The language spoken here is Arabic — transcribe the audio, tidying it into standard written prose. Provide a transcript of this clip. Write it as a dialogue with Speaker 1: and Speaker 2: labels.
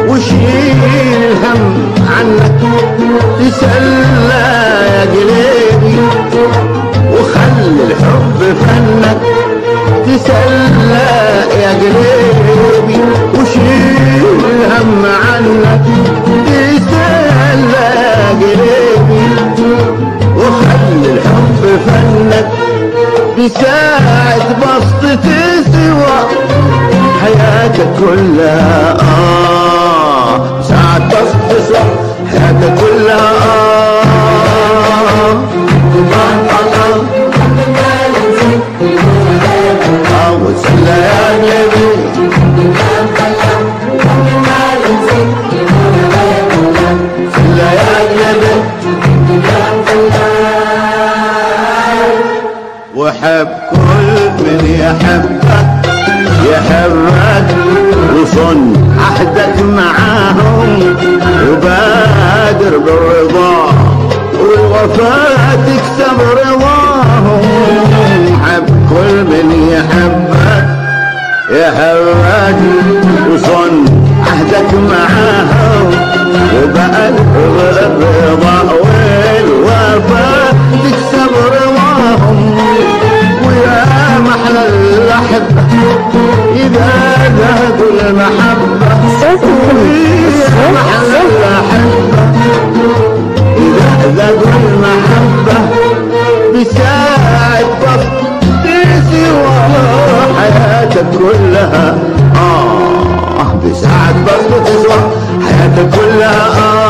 Speaker 1: وشيل الهم عنك، تسلى يا قلبي وخلي الحب فنك، تسلى يا قلبي وشيل الهم عنك، تسلى يا قلبي وخلي الحب فنك، بساعة بسطة سوى حياتك كلها ساعة بسطة حياتك كلها وتسلى يا قلبي تسلى يا قلبي وحب كل من يحبك يحبك وصن عهدك معاهم وبادر بالرضا والوفاء تكسب رضاهم. حب كل من يحبك يحبك وصن عهدك معاهم وبادر بالرضا والوفاء تكسب رضاهم. ويا محلى الأحبة إذا ذاقوا المحبة، ويا محلى الأحبة إذا ذاقوا المحبة، بساعة بسط سوى حياتك كلها بساعة بسط تسوى حياتك كلها